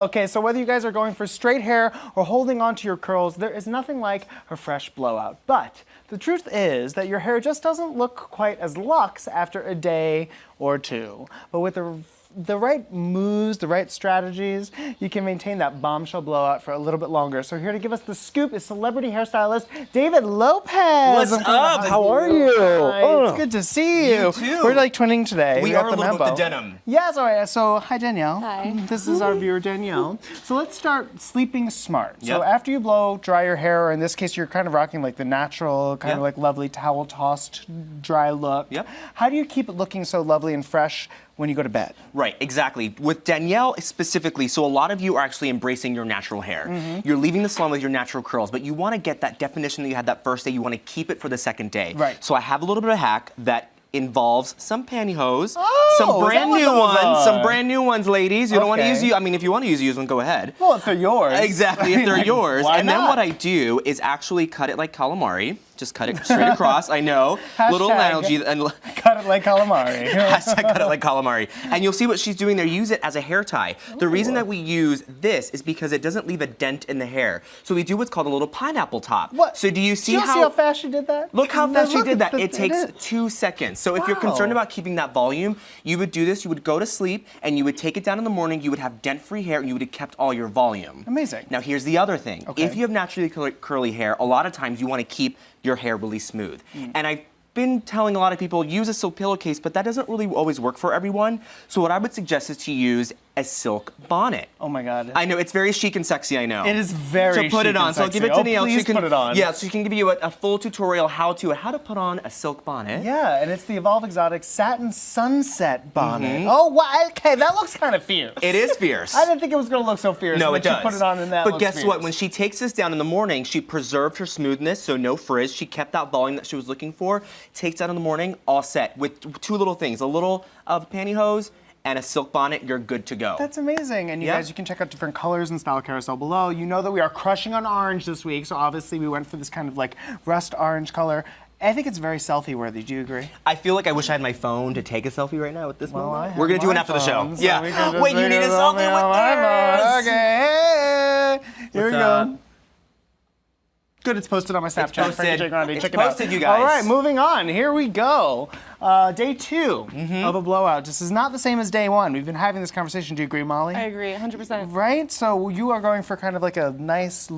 Okay, so whether you guys are going for straight hair or holding on to your curls, there is nothing like a fresh blowout. But the truth is that your hair just doesn't look quite as luxe after a day or two. But with the right moves, the right strategies, you can maintain that bombshell blowout for a little bit longer. So here to give us the scoop is celebrity hairstylist David Lopez. What's up? How are you? Hi, it's good to see you. You too. We're like twinning today. We got are the a little memo. bit the denim. Yes, all right. So hi Danielle. Hi. This is our viewer Danielle. So let's start sleeping smart. So Yep. after you blow dry your hair, or in this case you're kind of rocking like the natural, kind of Yep. like lovely towel tossed dry look. Yep. How do you keep it looking so lovely and fresh when you go to bed? Right, exactly. With Danielle specifically, so a lot of you are actually embracing your natural hair. You're leaving the salon with your natural curls, but you want to get that definition that you had that first day. You want to keep it for the second day. Right. So I have a little bit of a hack that involves some pantyhose, Oh, some is that brand what new those ones, are? some brand new ones, ladies. You don't want to Okay. use I mean, if you want to use one, go ahead. Well, if they're yours. Exactly, if they're yours. Why And then not? what I do is actually cut it like calamari. Just cut it straight across. I know. Little Hashtag analogy. And Cut it like calamari. Hashtag cut it like calamari. And you'll see what she's doing there. Use it as a hair tie. The reason that we use this is because it doesn't leave a dent in the hair. So we do what's called a little pineapple top. What? So do you see Did you see how fast she did that? Look how fast she did that. It it's takes 2 seconds. So if you're concerned Wow. about keeping that volume, you would do this. You would go to sleep and you would take it down in the morning. You would have dent-free hair and you would have kept all your volume. Amazing. Now here's the other thing. Okay. If you have naturally curly hair, a lot of times you want to keep your hair really smooth. And I've been telling a lot of people use a silk pillowcase, but that doesn't really always work for everyone. So what I would suggest is to use a silk bonnet. Oh my God. I know, it's very chic and sexy, I know. It is very So put chic it on. and So I'll give sexy. it to Oh, Neil. please She can, put it on. Yeah, so she can give you a full tutorial how to put on a silk bonnet. Yeah, and it's the Evolve Exotic Satin Sunset Bonnet. Oh, wow. Okay, that looks kind of fierce. It is fierce. I didn't think it was going to look so fierce. No, but it does. You put it on and that But looks guess what? fierce. When she takes this down in the morning, she preserved her smoothness, so no frizz. She kept that volume that she was looking for. Takes out in the morning, all set. With two little things, a little of pantyhose and a silk bonnet, you're good to go. That's amazing. And you Yeah. guys, you can check out different colors in Style Carousel below. You know that we are crushing on orange this week, so obviously we went for this kind of like rust orange color. I think it's very selfie worthy. Do you agree? I feel like I wish I had my phone to take a selfie right now at this I moment. have We're gonna do one my after the show. phone, so we can just Wait, you take need a selfie selfie on my phone. with this? Okay. Here we What's go. up? Good, it's posted on my Snapchat. posted. Frankie J. Grande. It's Check posted, it out. you guys. All right, moving on. Here we go. Day 2 of a blowout. This is not the same as day 1. We've been having this conversation. Do you agree, Molly? I agree, 100%. Right? So you are going for kind of like a nice,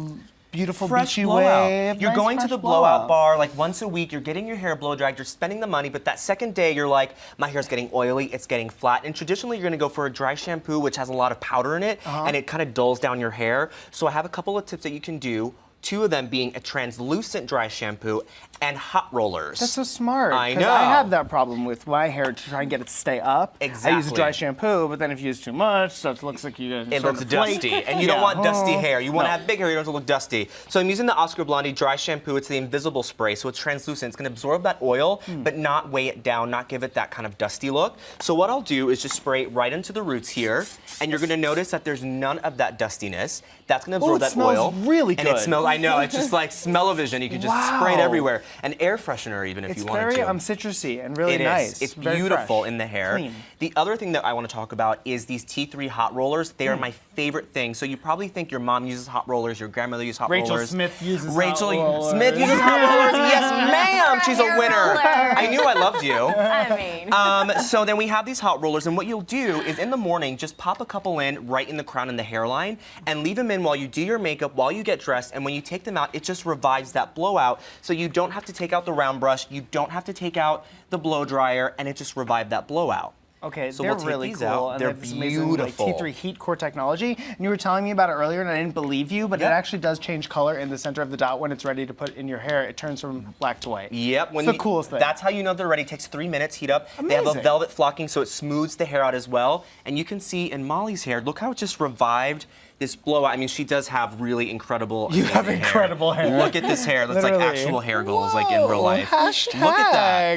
beautiful, Fresh beachy blowout. wave. You're Nice going to fresh the blowout bar like once a week. You're getting your hair blow dried. You're spending the money, but that second day you're like, my hair's getting oily. It's getting flat. And traditionally, you're going to go for a dry shampoo, which has a lot of powder in it, and it kind of dulls down your hair. So I have a couple of tips that you can do. 2 of them being a translucent dry shampoo and hot rollers. That's so smart. I 'cause know. I have that problem with my hair to try and get it to stay up. I use a Exactly. dry shampoo, but then if you use too much, so it looks like you It sort looks of flake. dusty, and you don't Yeah. want dusty hair. You want to No. have big hair, you don't want it to look dusty. So I'm using the Oscar Blondie dry shampoo. It's the invisible spray, so it's translucent. It's going to absorb that oil, but not weigh it down, not give it that kind of dusty look. So what I'll do is just spray it right into the roots here, and you're going to notice that there's none of that dustiness. That's going to absorb it that smells oil. really And it good. smells, I know, it's just like smell-o-vision. You can just spray it Wow. everywhere. An air freshener even if It's you wanted very to. citrusy and really It is. nice. It's Very beautiful fresh. in the hair. Clean. The other thing that I want to talk about is these T3 hot rollers. They are my favorite thing. So you probably think your mom uses hot rollers, your grandmother uses hot Rachel rollers. Smith uses Rachel hot rollers. Smith uses hot rollers. Yes, ma'am. She's a Hair winner. roller. I knew I loved you. I mean, So then we have these hot rollers, and what you'll do is in the morning, just pop a couple in right in the crown and the hairline, and leave them in while you do your makeup, while you get dressed, and when you take them out, it just revives that blowout, so you don't have to take out the round brush, you don't have to take out the blow dryer, and it just revived that blowout. Okay, So they're we'll take really these cool. out. And They're they have this amazing, beautiful. Like, T3 heat core technology. And you were telling me about it earlier, and I didn't believe you, but it Yep. actually does change color in the center of the dot when it's ready to put in your hair. It turns from black to white. Yep. It's the coolest thing. That's how you know they're ready. It takes 3 minutes, heat up. They have a Amazing. velvet flocking, so it smooths the hair out as well. And you can see in Molly's hair, look how it just revived this blowout. I mean, she does have really incredible You have amazing incredible hair. Look at this hair. That's like Literally. actual hair goals, like in real Whoa, life. hashtag. Look at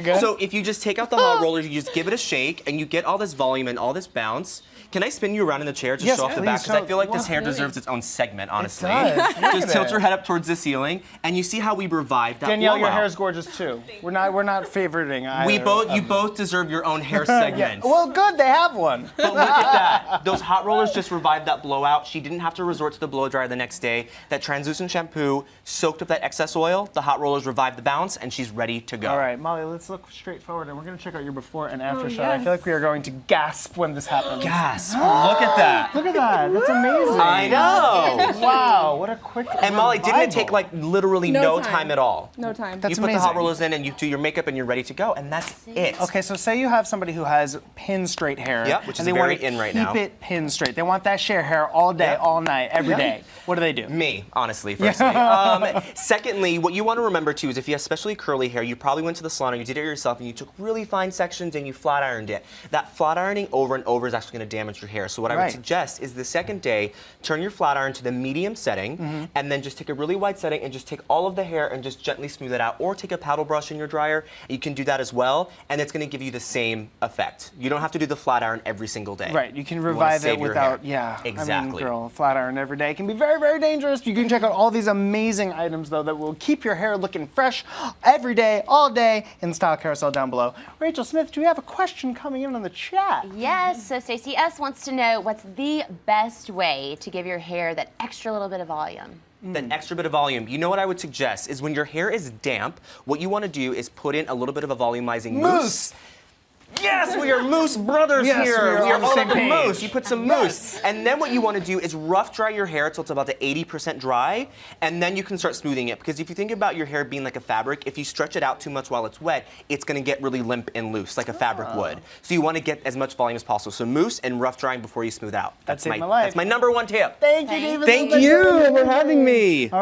that. So if you just take out the hot rollers, you just give it a shake, and you get all this volume and all this bounce. Can I spin you around in the chair to Yes, show off the back? please. Because I feel like this Well, hair really? deserves its own segment, honestly. does. Look Just at tilt it. your head up towards the ceiling, and you see how we revived that Danielle, your blowout. hair is gorgeous too. We're not favoriting either. You both deserve your own hair segment. Well, good, they have one. But look at that. Those hot rollers just revived that blowout. She didn't have to resort to the blow dryer the next day. That translucent shampoo soaked up that excess oil. The hot rollers revived the bounce, and she's ready to go. All right, Molly, let's look straight forward, and we're going to check out your before and after Oh, shot. I feel yes. like we are going to gasp when this happens. Gasp. Look at that. Look at that. That's amazing. I know. Wow, what a quick And Molly, didn't it take revival. like literally No no time. time at all? No time. That's you put the hot amazing. rollers in and you do your makeup and you're ready to go, and that's it. Okay, so say you have somebody who has pin straight hair. Yep, which and is they very want to in right keep now. it pin straight. They want that sheer hair all day, Yep. all night, every Yep. day. What do they do? Me, honestly, firstly. Secondly, what you want to remember too is if you have especially curly hair, you probably went to the salon or you did it yourself and you took really fine sections and you flat ironed it. That flat ironing over and over is actually going to damage your hair. So what I would Right. suggest is the second day, turn your flat iron to the medium setting and then just take a really wide setting and just take all of the hair and just gently smooth it out, or take a paddle brush in your dryer. You can do that as well, and it's going to give you the same effect. You don't have to do the flat iron every single day. Right, you can wanna revive save it your without, hair. yeah. I Exactly. mean, girl, flat iron every day can be very, very dangerous. You can check out all these amazing items, though, that will keep your hair looking fresh every day, all day, in the Style Carousel down below. Rachel Smith, do we have a question coming in on the chat? Yes, so Stacey S. wants to know what's the best way to give your hair that extra little bit of volume? That extra bit of volume. You know what I would suggest is when your hair is damp, what you want to do is put in a little bit of a volumizing mousse. Yes, we are mousse brothers Yes, here. we are on the all same about page. mousse. You put some mousse. And then what you want to do is rough dry your hair until it's about the 80% dry, and then you can start smoothing it. Because if you think about your hair being like a fabric, if you stretch it out too much while it's wet, it's going to get really limp and loose, like a fabric would. So you want to get as much volume as possible. So mousse and rough drying before you smooth out. That saved my life. That's my #1 tip. Thank you, David. Thank Lopez. you for having me. All right.